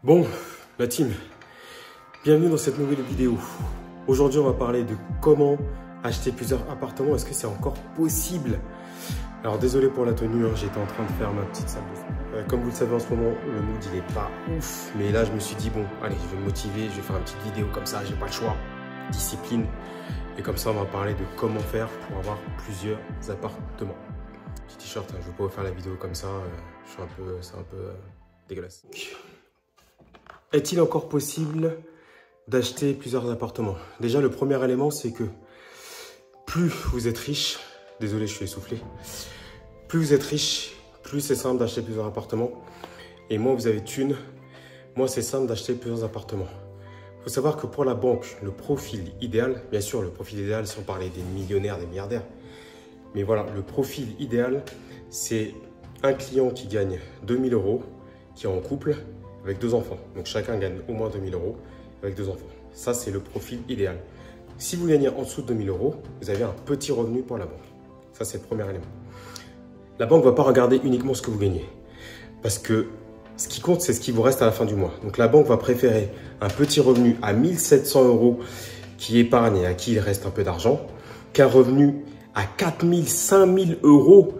Bon, la team, bienvenue dans cette nouvelle vidéo. Aujourd'hui, on va parler de comment acheter plusieurs appartements. Est-ce que c'est encore possible? Alors, désolé pour la tenue, hein, j'étais en train de faire ma petite salle de sport. Comme vous le savez, en ce moment, le mood, il est pas ouf. Mais là, je me suis dit, bon, allez, je vais me motiver, je vais faire une petite vidéo comme ça, j'ai pas le choix. Discipline. Et comme ça, on va parler de comment faire pour avoir plusieurs appartements. Petit t-shirt, hein, je vais pas vous faire la vidéo comme ça. C'est un peu dégueulasse. Est-il encore possible d'acheter plusieurs appartements? Déjà, le premier élément, c'est que plus vous êtes riche, désolé, je suis essoufflé, plus vous êtes riche, plus c'est simple d'acheter plusieurs appartements. Et moins vous avez de thunes, moins c'est simple d'acheter plusieurs appartements. Il faut savoir que pour la banque, le profil idéal, bien sûr, le profil idéal, sans parler des millionnaires, des milliardaires, mais voilà, le profil idéal, c'est un client qui gagne 2000 €, qui est en couple, avec 2 enfants. Donc chacun gagne au moins 2000 € avec 2 enfants. Ça, c'est le profil idéal. Si vous gagnez en dessous de 2000 €, vous avez un petit revenu pour la banque. Ça, c'est le premier élément. La banque ne va pas regarder uniquement ce que vous gagnez. Parce que ce qui compte, c'est ce qui vous reste à la fin du mois. Donc la banque va préférer un petit revenu à 1700 € qui épargne et à qui il reste un peu d'argent, qu'un revenu à 4000, 5000 €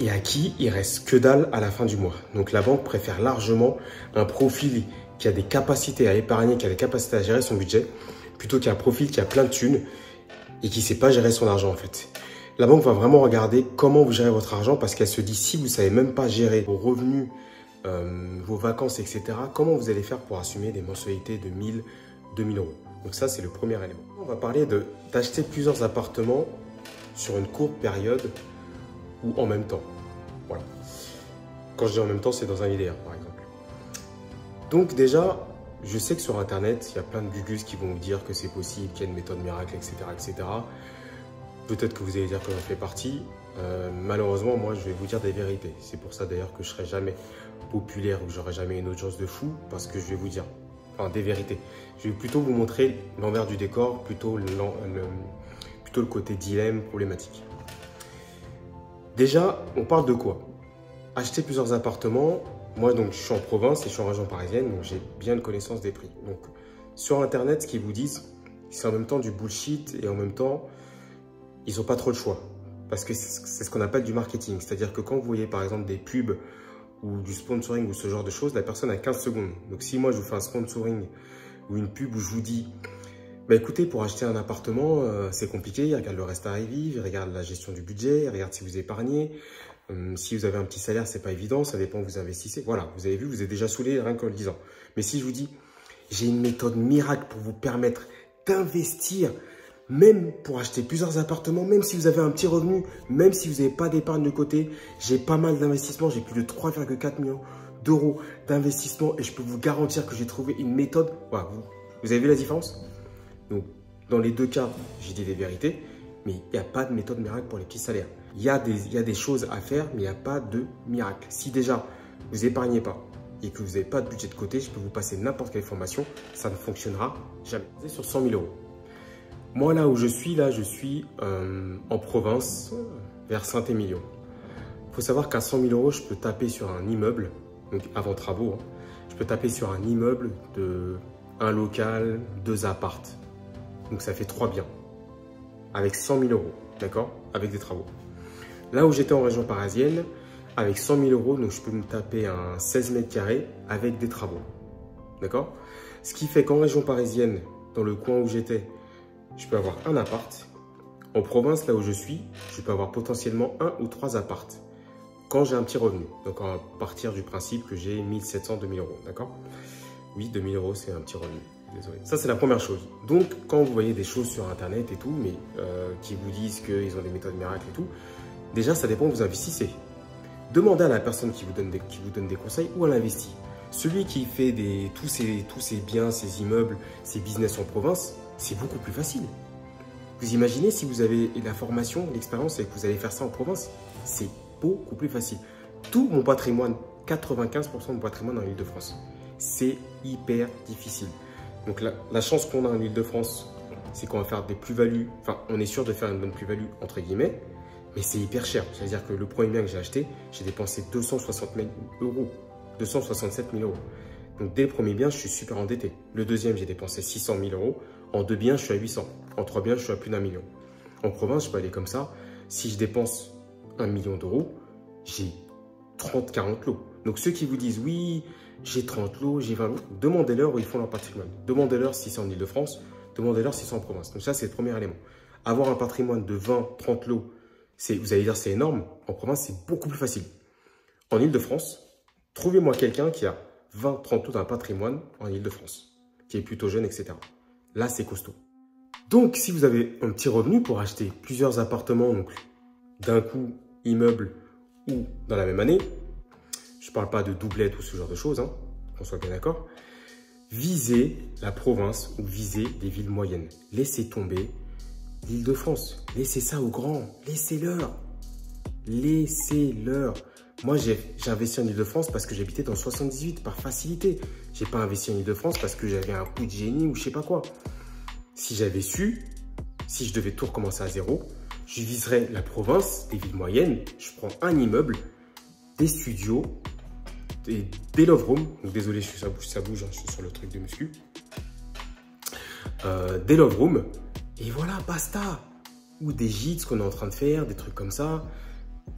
et à qui il reste que dalle à la fin du mois. Donc la banque préfère largement un profil qui a des capacités à épargner, qui a des capacités à gérer son budget, plutôt qu'un profil qui a plein de thunes et qui ne sait pas gérer son argent en fait. La banque va vraiment regarder comment vous gérez votre argent parce qu'elle se dit si vous ne savez même pas gérer vos revenus, vos vacances, etc., comment vous allez faire pour assumer des mensualités de 1000, 2000 €. Donc ça, c'est le premier élément. On va parler d'acheter plusieurs appartements sur une courte période ou en même temps. Voilà. Quand je dis en même temps, c'est dans un idéal, par exemple. Donc déjà, je sais que sur Internet, il y a plein de gugus qui vont vous dire que c'est possible, qu'il y a une méthode miracle, etc., etc. Peut-être que vous allez dire que j'en fais partie. Malheureusement, moi, je vais vous dire des vérités. C'est pour ça d'ailleurs que je ne serai jamais populaire ou que j'aurai jamais une audience de fou, parce que je vais vous dire des vérités. Je vais plutôt vous montrer l'envers du décor, plutôt le côté dilemme, problématique. Déjà, on parle de quoi? Acheter plusieurs appartements. Moi, donc, je suis en province et je suis en région parisienne, donc j'ai bien une connaissance des prix. Donc, sur Internet, ce qu'ils vous disent, c'est en même temps du bullshit et en même temps, ils n'ont pas trop le choix. Parce que c'est ce qu'on appelle du marketing. C'est-à-dire que quand vous voyez, par exemple, des pubs ou du sponsoring ou ce genre de choses, la personne a 15 secondes. Donc, si moi, je vous fais un sponsoring ou une pub où je vous dis bah écoutez, pour acheter un appartement, c'est compliqué. Il regarde le reste à vivre, il regarde la gestion du budget, il regarde si vous épargnez. Si vous avez un petit salaire, c'est pas évident, ça dépend où vous investissez. Voilà, vous avez vu, vous êtes déjà saoulé rien qu'en le disant. Mais si je vous dis, j'ai une méthode miracle pour vous permettre d'investir, même pour acheter plusieurs appartements, même si vous avez un petit revenu, même si vous n'avez pas d'épargne de côté, j'ai pas mal d'investissements, j'ai plus de 3,4 millions € d'investissement et je peux vous garantir que j'ai trouvé une méthode. Voilà, vous avez vu la différence? Donc, dans les deux cas, j'ai dit des vérités, mais il n'y a pas de méthode miracle pour les petits salaires. Il y a des choses à faire, mais il n'y a pas de miracle. Si déjà, vous épargnez pas et que vous n'avez pas de budget de côté, je peux vous passer n'importe quelle formation, ça ne fonctionnera jamais. Vous êtes sur 100 000 €. Moi, là où je suis, en province, vers Saint-Émilion. Il faut savoir qu'à 100 000 €, je peux taper sur un immeuble, donc avant travaux, hein, je peux taper sur un immeuble de un local, 2 appartes. Donc ça fait 3 biens, avec 100 000 €, d'accord? Avec des travaux. Là où j'étais en région parisienne, avec 100 000 €, donc je peux me taper un 16 mètres carrés avec des travaux, d'accord? Ce qui fait qu'en région parisienne, dans le coin où j'étais, je peux avoir un appart. En province, là où je suis, je peux avoir potentiellement 1 ou 3 appartes quand j'ai un petit revenu. Donc à partir du principe que j'ai 1700, 2000 €, d'accord? Oui, 2000 €, c'est un petit revenu. Désolé. Ça, c'est la première chose. Donc, quand vous voyez des choses sur Internet et tout, mais qui vous disent qu'ils ont des méthodes miracles et tout, déjà, ça dépend où vous investissez. Demandez à la personne qui vous donne des conseils où elle investit. Celui qui fait tous ces biens, ces immeubles, ces business en province, c'est beaucoup plus facile. Vous imaginez si vous avez la formation, l'expérience et que vous allez faire ça en province, c'est beaucoup plus facile. Tout mon patrimoine, 95% de mon patrimoine en Île-de-France. C'est hyper difficile. Donc la chance qu'on a en Île-de-France, c'est qu'on va faire des plus-values. Enfin, on est sûr de faire une bonne plus-value, entre guillemets, mais c'est hyper cher. C'est-à-dire que le premier bien que j'ai acheté, j'ai dépensé 267 000 €. Donc, dès le premier bien, je suis super endetté. Le deuxième, j'ai dépensé 600 000 euros. En 2 biens, je suis à 800. En 3 biens, je suis à plus d'1 million. En province, je peux aller comme ça. Si je dépense 1 million d'euros, j'ai 30-40 lots. Donc, ceux qui vous disent, oui, j'ai 30 lots, j'ai 20 lots, demandez-leur où ils font leur patrimoine. Demandez-leur si c'est en Ile-de-France, demandez-leur si c'est en province. Donc, ça, c'est le premier élément. Avoir un patrimoine de 20-30 lots, vous allez dire c'est énorme. En province, c'est beaucoup plus facile. En Ile-de-France, trouvez-moi quelqu'un qui a 20-30 lots d'un patrimoine en Ile-de-France, qui est plutôt jeune, etc. Là, c'est costaud. Donc, si vous avez un petit revenu pour acheter plusieurs appartements, donc d'un coup, immeuble ou dans la même année, je ne parle pas de doublette ou ce genre de choses, hein, qu'on soit bien d'accord, visez la province ou visez des villes moyennes. Laissez tomber l'Île-de-France. Laissez ça aux grands. Laissez-leur. Laissez-leur. Moi, j'ai investi en Île-de-France parce que j'habitais dans le 78 par facilité. Je n'ai pas investi en Île-de-France parce que j'avais un coup de génie ou je ne sais pas quoi. Si j'avais su, si je devais tout recommencer à zéro, je viserais la province, des villes moyennes. Je prends un immeuble, des studios, des love rooms. Donc, désolé, ça bouge, hein, je suis sur le truc de muscu. Des love rooms. Et voilà, basta. Ou des gîtes, ce qu'on est en train de faire, des trucs comme ça.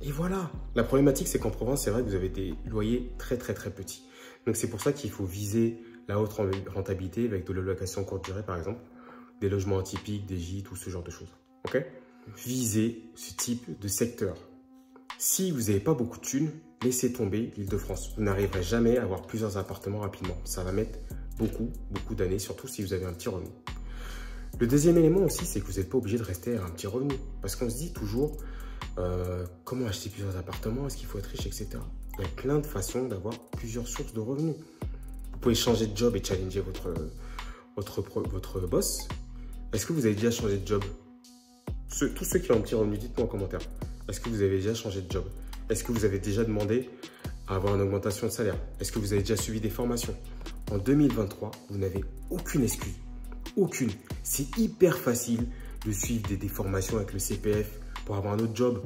Et voilà. La problématique, c'est qu'en province, c'est vrai que vous avez des loyers très petits. Donc, c'est pour ça qu'il faut viser la haute rentabilité avec de la location courte durée, par exemple. Des logements atypiques, des gîtes ou ce genre de choses. Ok? Visez ce type de secteur. Si vous n'avez pas beaucoup de thunes, laissez tomber l'Île-de-France. Vous n'arriverez jamais à avoir plusieurs appartements rapidement. Ça va mettre beaucoup d'années, surtout si vous avez un petit revenu. Le deuxième élément aussi, c'est que vous n'êtes pas obligé de rester à un petit revenu. Parce qu'on se dit toujours, comment acheter plusieurs appartements, est-ce qu'il faut être riche, etc. Il y a plein de façons d'avoir plusieurs sources de revenus. Vous pouvez changer de job et challenger votre boss. Est-ce que vous avez déjà changé de job? Tous ceux qui ont un petit revenu, dites-moi en commentaire. Est-ce que vous avez déjà changé de job? Est-ce que vous avez déjà demandé à avoir une augmentation de salaire? Est-ce que vous avez déjà suivi des formations? En 2023, vous n'avez aucune excuse. Aucune. C'est hyper facile de suivre des formations avec le CPF pour avoir un autre job,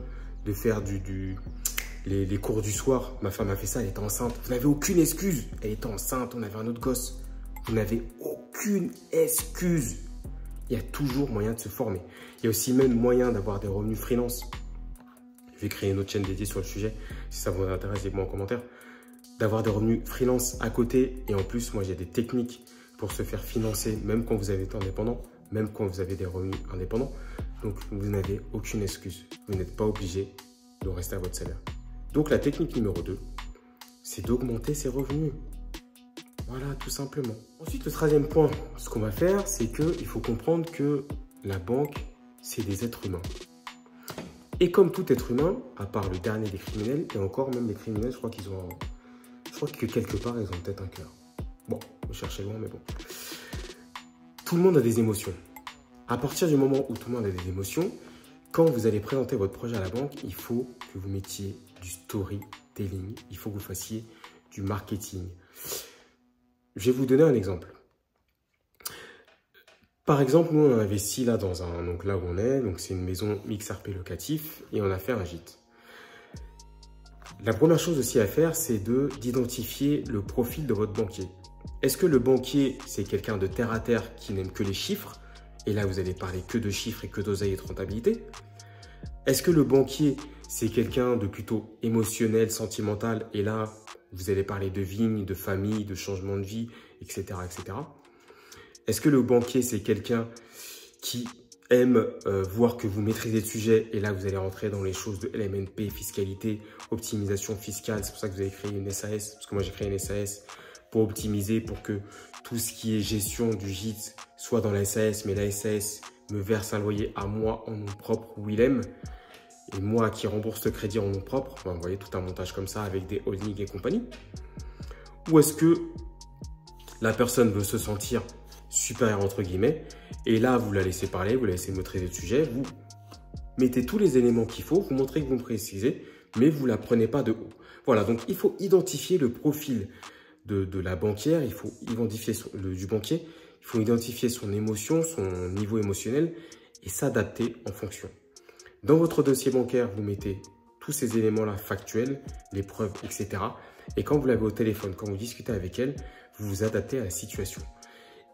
de faire les cours du soir. Ma femme a fait ça, elle était enceinte. Vous n'avez aucune excuse. Elle était enceinte, on avait un autre gosse. Vous n'avez aucune excuse. Il y a toujours moyen de se former. Il y a aussi même moyen d'avoir des revenus freelance. Je vais créer une autre chaîne dédiée sur le sujet. Si ça vous intéresse, dites-moi en commentaire. D'avoir des revenus freelance à côté. Et en plus, moi, j'ai des techniques pour se faire financer, même quand vous avez été indépendant, même quand vous avez des revenus indépendants. Donc, vous n'avez aucune excuse. Vous n'êtes pas obligé de rester à votre salaire. Donc, la technique numéro 2, c'est d'augmenter ses revenus. Voilà, tout simplement. Ensuite, le troisième point, ce qu'on va faire, c'est qu'il faut comprendre que la banque, c'est des êtres humains. Et comme tout être humain, à part le dernier des criminels, et encore même les criminels, je crois que quelque part, ils ont peut-être un cœur. Bon, je cherchais loin, mais bon. Tout le monde a des émotions. À partir du moment où tout le monde a des émotions, quand vous allez présenter votre projet à la banque, il faut que vous mettiez du storytelling, il faut que vous fassiez du marketing. Je vais vous donner un exemple. Par exemple, nous, on a investi là donc là où on est, donc c'est une maison XRP locatif et on a fait un gîte. La première chose aussi à faire, c'est d'identifier le profil de votre banquier. Est-ce que le banquier, c'est quelqu'un de terre à terre qui n'aime que les chiffres? Et là, vous allez parler que de chiffres et que d'oseille et de rentabilité. Est-ce que le banquier, c'est quelqu'un de plutôt émotionnel, sentimental? Et là, vous allez parler de vignes, de famille, de changement de vie, etc. etc. Est-ce que le banquier, c'est quelqu'un qui aime voir que vous maîtrisez le sujet? Et là, vous allez rentrer dans les choses de LMNP, fiscalité, optimisation fiscale. C'est pour ça que vous avez créé une SAS, parce que moi, j'ai créé une SAS pour optimiser, pour que tout ce qui est gestion du gîte soit dans la SAS, mais la SAS me verse un loyer à moi en nom propre, Willem, et moi qui rembourse le crédit en nom propre. Enfin, vous voyez, tout un montage comme ça avec des holdings et compagnie. Ou est-ce que la personne veut se sentir supérieur entre guillemets, et là, vous la laissez parler, vous la laissez maîtriser le sujet, vous mettez tous les éléments qu'il faut, vous montrez que vous me précisez, mais vous ne la prenez pas de haut. Voilà, donc il faut identifier le profil de la banquière, il faut identifier du banquier, il faut identifier son émotion, son niveau émotionnel et s'adapter en fonction. Dans votre dossier bancaire, vous mettez tous ces éléments-là factuels, les preuves, etc. Et quand vous l'avez au téléphone, quand vous discutez avec elle, vous vous adaptez à la situation.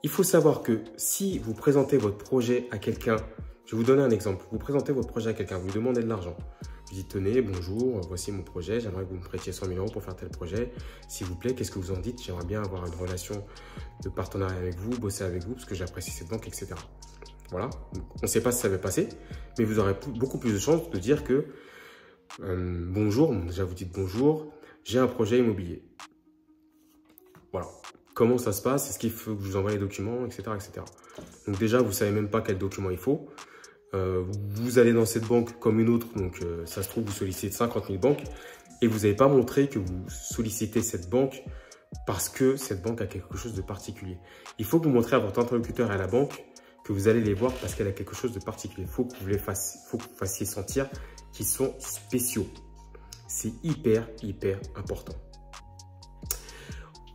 Il faut savoir que si vous présentez votre projet à quelqu'un, je vais vous donner un exemple. Vous présentez votre projet à quelqu'un, vous lui demandez de l'argent. Vous dites, tenez, bonjour, voici mon projet, j'aimerais que vous me prêtiez 100 000 € pour faire tel projet. S'il vous plaît, qu'est-ce que vous en dites? J'aimerais bien avoir une relation de partenariat avec vous, bosser avec vous, parce que j'apprécie cette banque, etc. Voilà, on ne sait pas si ça va passer, mais vous aurez beaucoup plus de chances de dire que bonjour, déjà vous dites bonjour, j'ai un projet immobilier. Voilà. Comment ça se passe? Est-ce qu'il faut que je vous envoie les documents, etc., etc. Donc déjà, vous ne savez même pas quel document il faut. Vous allez dans cette banque comme une autre, donc ça se trouve, vous sollicitez 50 000 banques et vous n'avez pas montré que vous sollicitez cette banque parce que cette banque a quelque chose de particulier. Il faut que vous montrez à votre interlocuteur et à la banque que vous allez les voir parce qu'elle a quelque chose de particulier. Il faut que vous fassiez sentir qu'ils sont spéciaux. C'est hyper, hyper important.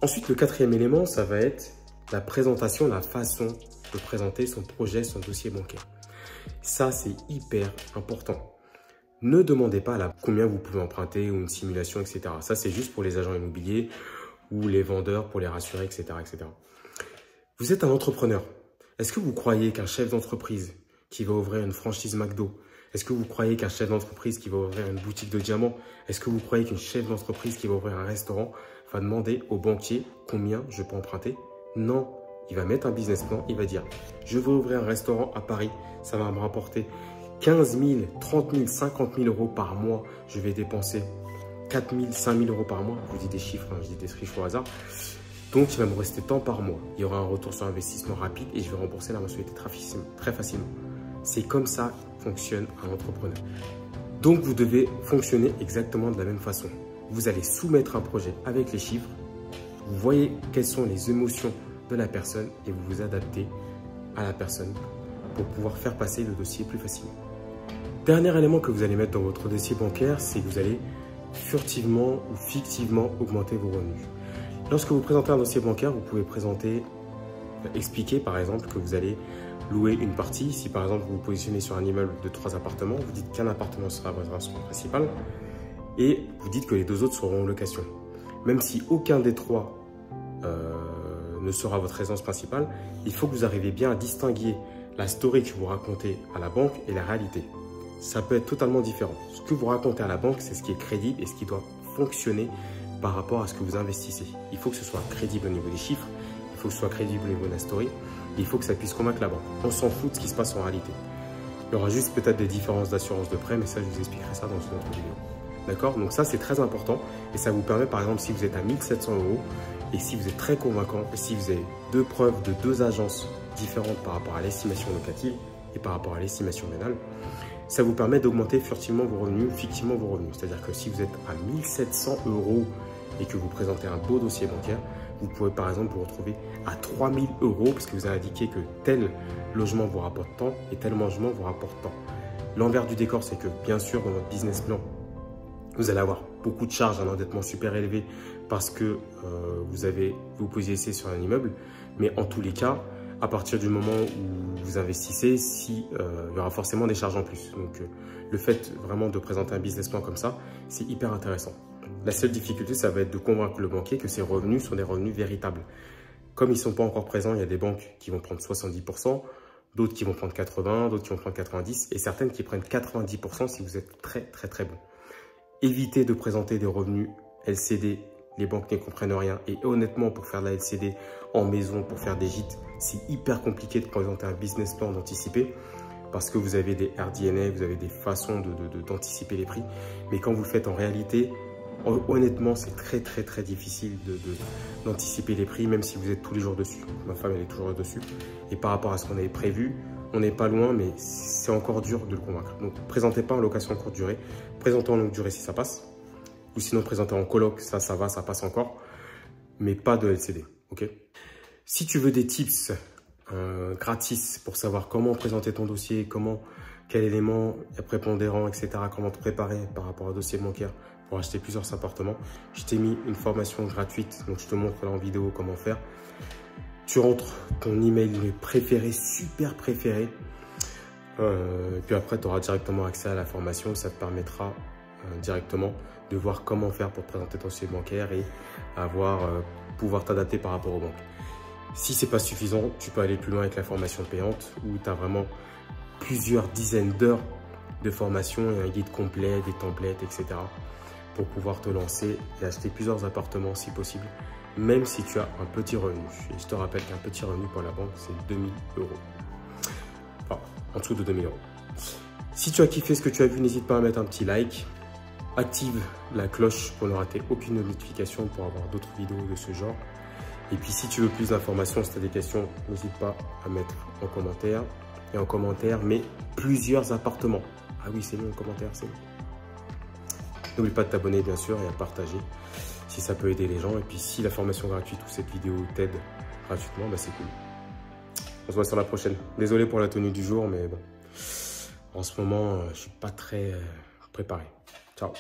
Ensuite, le quatrième élément, ça va être la présentation, la façon de présenter son projet, son dossier bancaire. Ça, c'est hyper important. Ne demandez pas combien vous pouvez emprunter ou une simulation, etc. Ça, c'est juste pour les agents immobiliers ou les vendeurs pour les rassurer, etc., etc. Vous êtes un entrepreneur. Est-ce que vous croyez qu'un chef d'entreprise qui va ouvrir une franchise McDo, est-ce que vous croyez qu'un chef d'entreprise qui va ouvrir une boutique de diamants, est-ce que vous croyez qu'une chef d'entreprise qui va ouvrir un restaurant va demander au banquier combien je peux emprunter? Non. Il va mettre un business plan, il va dire « Je veux ouvrir un restaurant à Paris, ça va me rapporter 15 000, 30 000, 50 000 € par mois. Je vais dépenser 4 000, 5 000 € par mois. » Je vous dis des chiffres, hein, je dis des chiffres au hasard. Donc, il va me rester tant par mois. Il y aura un retour sur investissement rapide et je vais rembourser la mensualité très facilement. C'est comme ça que fonctionne un entrepreneur. Donc, vous devez fonctionner exactement de la même façon. Vous allez soumettre un projet avec les chiffres. Vous voyez quelles sont les émotions de la personne et vous vous adaptez à la personne pour pouvoir faire passer le dossier plus facilement. Dernier élément que vous allez mettre dans votre dossier bancaire, c'est que vous allez furtivement ou fictivement augmenter vos revenus. Lorsque vous présentez un dossier bancaire, vous pouvez expliquer par exemple que vous allez louer une partie. Si par exemple vous vous positionnez sur un immeuble de 3 appartements, vous dites qu'un appartement sera votre résidence principale et vous dites que les 2 autres seront en location. Même si aucun des 3 ne sera votre résidence principale, il faut que vous arriviez bien à distinguer la story que vous racontez à la banque et la réalité. Ça peut être totalement différent. Ce que vous racontez à la banque, c'est ce qui est crédible et ce qui doit fonctionner par rapport à ce que vous investissez. Il faut que ce soit crédible au niveau des chiffres, il faut que ce soit crédible au niveau de la story, et il faut que ça puisse convaincre la banque. On s'en fout de ce qui se passe en réalité. Il y aura juste peut-être des différences d'assurance de prêt, mais ça, je vous expliquerai ça dans une autre vidéo. D'accord? Donc ça, c'est très important et ça vous permet, par exemple, si vous êtes à 1 700 € et si vous êtes très convaincant et si vous avez 2 preuves de 2 agences différentes par rapport à l'estimation locative et par rapport à l'estimation vénale, ça vous permet d'augmenter furtivement vos revenus, fictivement vos revenus. C'est-à-dire que si vous êtes à 1 700 € et que vous présentez un beau dossier bancaire, vous pouvez par exemple vous retrouver à 3 000 € parce que vous avez indiqué que tel logement vous rapporte tant et tel logement vous rapporte tant. L'envers du décor, c'est que bien sûr, dans votre business plan, vous allez avoir beaucoup de charges, un endettement super élevé parce que vous positionnez sur un immeuble. Mais en tous les cas, à partir du moment où vous investissez, il y aura forcément des charges en plus. Donc, le fait vraiment de présenter un business plan comme ça, c'est hyper intéressant. La seule difficulté, ça va être de convaincre le banquier que ces revenus sont des revenus véritables. Comme ils ne sont pas encore présents, il y a des banques qui vont prendre 70%, d'autres qui vont prendre 80%, d'autres qui vont prendre 90% et certaines qui prennent 90% si vous êtes très, très, très bon. Évitez de présenter des revenus LCD, les banques n'y comprennent rien. Et honnêtement, pour faire de la LCD en maison, pour faire des gîtes, c'est hyper compliqué de présenter un business plan d'anticiper parce que vous avez des RDNA, vous avez des façons d'anticiper les prix. Mais quand vous le faites en réalité, honnêtement, c'est très, très, très difficile d'anticiper les prix, même si vous êtes tous les jours dessus. Ma femme, elle est toujours dessus. Et par rapport à ce qu'on avait prévu, on n'est pas loin, mais c'est encore dur de le convaincre. Donc, présentez pas en location courte durée. Présentez en longue durée si ça passe. Ou sinon, présentez en coloc, ça va, ça passe encore. Mais pas de LCD, ok? Si tu veux des tips gratis pour savoir comment présenter ton dossier, quel élément est prépondérant, etc., comment te préparer par rapport à un dossier bancaire pour acheter plusieurs appartements, je t'ai mis une formation gratuite. Donc, je te montre là en vidéo comment faire. Tu rentres ton email préféré, super préféré. Puis après, tu auras directement accès à la formation. Ça te permettra directement de voir comment faire pour présenter ton dossier bancaire et pouvoir t'adapter par rapport aux banques. Si ce n'est pas suffisant, tu peux aller plus loin avec la formation payante où tu as vraiment plusieurs dizaines d'heures de formation et un guide complet, des templates, etc. pour pouvoir te lancer et acheter plusieurs appartements si possible, même si tu as un petit revenu. Et je te rappelle qu'un petit revenu pour la banque, c'est 2000 €. Enfin, en dessous de 2000 €. Si tu as kiffé ce que tu as vu, n'hésite pas à mettre un petit like. Active la cloche pour ne rater aucune notification pour avoir d'autres vidéos de ce genre. Et puis si tu veux plus d'informations, si tu as des questions, n'hésite pas à mettre en commentaire. Et en commentaire, mets plusieurs appartements. Ah oui, c'est mieux en commentaire, c'est mieux. N'oublie pas de t'abonner bien sûr et à partager si ça peut aider les gens. Et puis si la formation gratuite ou cette vidéo t'aide gratuitement, bah c'est cool. On se voit sur la prochaine. Désolé pour la tenue du jour, mais bon, en ce moment, je suis pas très préparé. Ciao.